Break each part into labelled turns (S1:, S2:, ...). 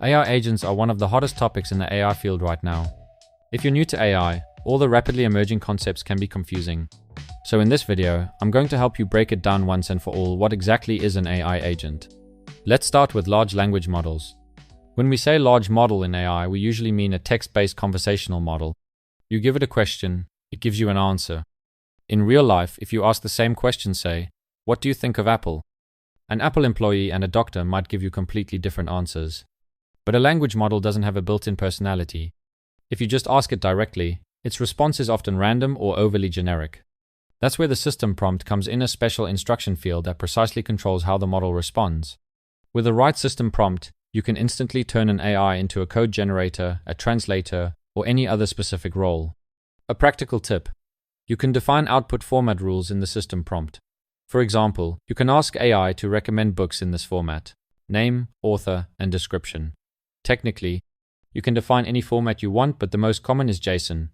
S1: AI agents are one of the hottest topics in the AI field right now. If you're new to AI, all the rapidly emerging concepts can be confusing. So in this video, I'm going to help you break it down once and for all what exactly is an AI agent. Let's start with large language models. When we say large model in AI, we usually mean a text-based conversational model. You give it a question, it gives you an answer. In real life, if you ask the same question, say, "What do you think of Apple?" An Apple employee and a doctor might give you completely different answers. But a language model doesn't have a built-in personality. If you just ask it directly, its response is often random or overly generic. That's where the system prompt comes in, a special instruction field that precisely controls how the model responds. With the right system prompt, you can instantly turn an AI into a code generator, a translator, or any other specific role. A practical tip: you can define output format rules in the system prompt. For example, you can ask AI to recommend books in this format: name, author, and description. Technically, you can define any format you want, but the most common is JSON.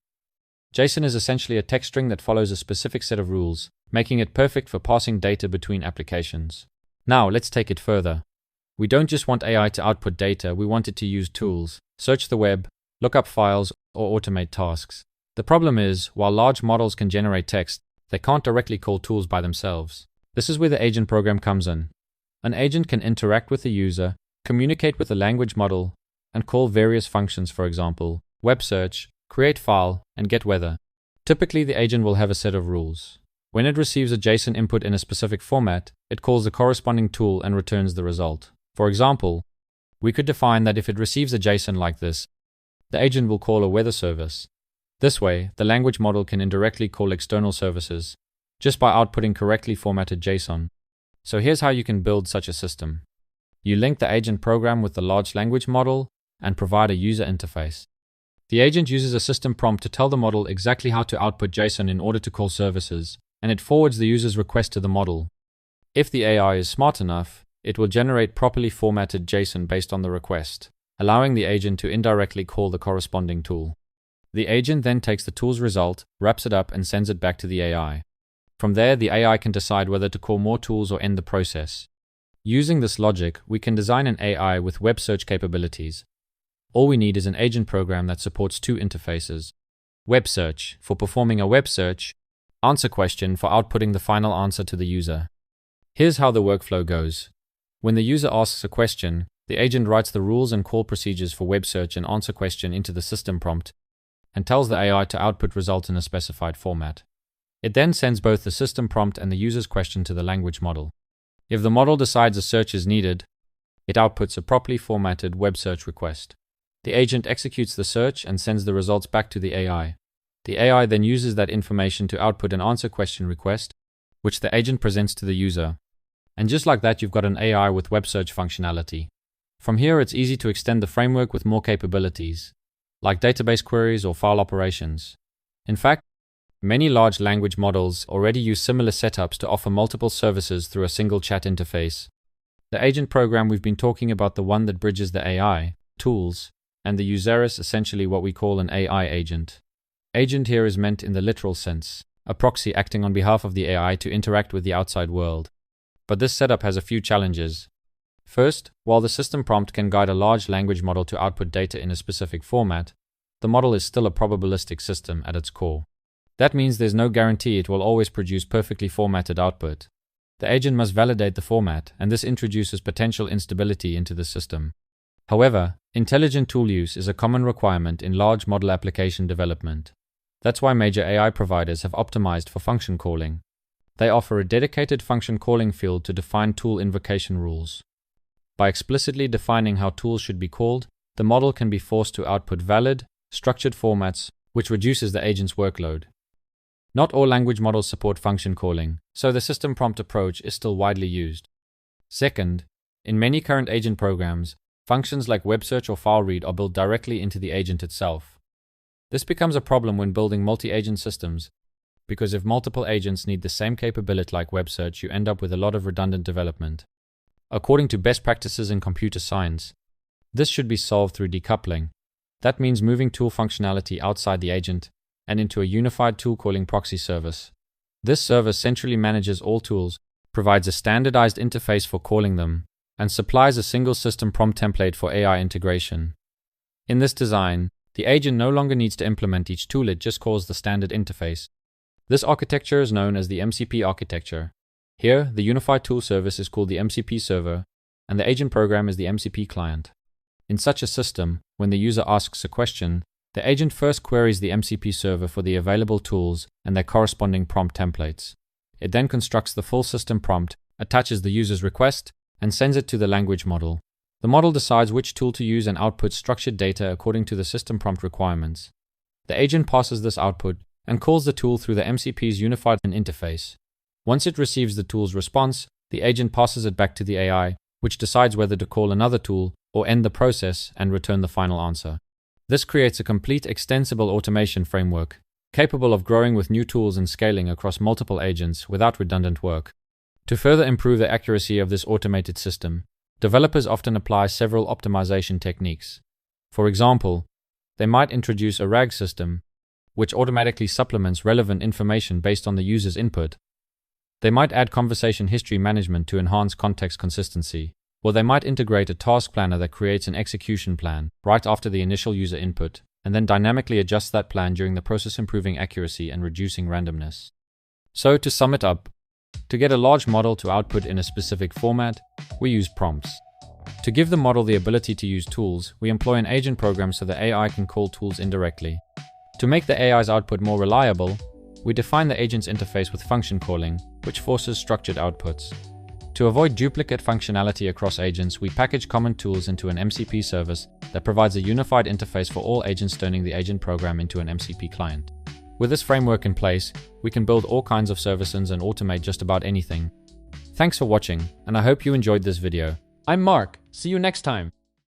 S1: JSON is essentially a text string that follows a specific set of rules, making it perfect for passing data between applications. Now, let's take it further. We don't just want AI to output data, we want it to use tools, search the web, look up files, or automate tasks. The problem is, while large models can generate text, they can't directly call tools by themselves. This is where the agent program comes in. An agent can interact with the user, communicate with the language model, and call various functions, for example, web search, create file, and get weather. Typically, the agent will have a set of rules. When it receives a JSON input in a specific format, it calls the corresponding tool and returns the result. For example, we could define that if it receives a JSON like this, the agent will call a weather service. This way, the language model can indirectly call external services, just by outputting correctly formatted JSON. So here's how you can build such a system. You link the agent program with the large language model and provide a user interface. The agent uses a system prompt to tell the model exactly how to output JSON in order to call services, and it forwards the user's request to the model. If the AI is smart enough, it will generate properly formatted JSON based on the request, allowing the agent to indirectly call the corresponding tool. The agent then takes the tool's result, wraps it up, and sends it back to the AI. From there, the AI can decide whether to call more tools or end the process. Using this logic, we can design an AI with web search capabilities. All we need is an agent program that supports two interfaces: web search for performing a web search, answer question for outputting the final answer to the user. Here's how the workflow goes. When the user asks a question, the agent writes the rules and call procedures for web search and answer question into the system prompt and tells the AI to output results in a specified format. It then sends both the system prompt and the user's question to the language model. If the model decides a search is needed, it outputs a properly formatted web search request. The agent executes the search and sends the results back to the AI. The AI then uses that information to output an answer question request, which the agent presents to the user. And just like that, you've got an AI with web search functionality. From here, it's easy to extend the framework with more capabilities, like database queries or file operations. In fact, many large language models already use similar setups to offer multiple services through a single chat interface. The agent program we've been talking about, the one that bridges the AI, tools, and the user is essentially what we call an AI agent. Agent here is meant in the literal sense, a proxy acting on behalf of the AI to interact with the outside world. But this setup has a few challenges. First, while the system prompt can guide a large language model to output data in a specific format, the model is still a probabilistic system at its core. That means there's no guarantee it will always produce perfectly formatted output. The agent must validate the format, and this introduces potential instability into the system. However, intelligent tool use is a common requirement in large model application development. That's why major AI providers have optimized for function calling. They offer a dedicated function calling field to define tool invocation rules. By explicitly defining how tools should be called, the model can be forced to output valid, structured formats, which reduces the agent's workload. Not all language models support function calling, so the system prompt approach is still widely used. Second, in many current agent programs, functions like web search or file read are built directly into the agent itself. This becomes a problem when building multi-agent systems, because if multiple agents need the same capability like web search, you end up with a lot of redundant development. According to best practices in computer science, this should be solved through decoupling. That means moving tool functionality outside the agent and into a unified tool calling proxy service. This service centrally manages all tools, provides a standardized interface for calling them, and supplies a single system prompt template for AI integration. In this design, the agent no longer needs to implement each tool, it just calls the standard interface. This architecture is known as the MCP architecture. Here, the unified tool service is called the MCP server, and the agent program is the MCP client. In such a system, when the user asks a question, the agent first queries the MCP server for the available tools and their corresponding prompt templates. It then constructs the full system prompt, attaches the user's request, and sends it to the language model. The model decides which tool to use and outputs structured data according to the system prompt requirements. The agent passes this output and calls the tool through the MCP's unified interface. Once it receives the tool's response, the agent passes it back to the AI, which decides whether to call another tool or end the process and return the final answer. This creates a complete extensible automation framework, capable of growing with new tools and scaling across multiple agents without redundant work. To further improve the accuracy of this automated system, developers often apply several optimization techniques. For example, they might introduce a RAG system, which automatically supplements relevant information based on the user's input. They might add conversation history management to enhance context consistency, or they might integrate a task planner that creates an execution plan right after the initial user input, and then dynamically adjusts that plan during the process, improving accuracy and reducing randomness. So, to sum it up, to get a large model to output in a specific format, we use prompts. To give the model the ability to use tools, we employ an agent program so the AI can call tools indirectly. To make the AI's output more reliable, we define the agent's interface with function calling, which forces structured outputs. To avoid duplicate functionality across agents, we package common tools into an MCP service that provides a unified interface for all agents, turning the agent program into an MCP client. With this framework in place, we can build all kinds of services and automate just about anything. Thanks for watching, and I hope you enjoyed this video. I'm Mark. See you next time.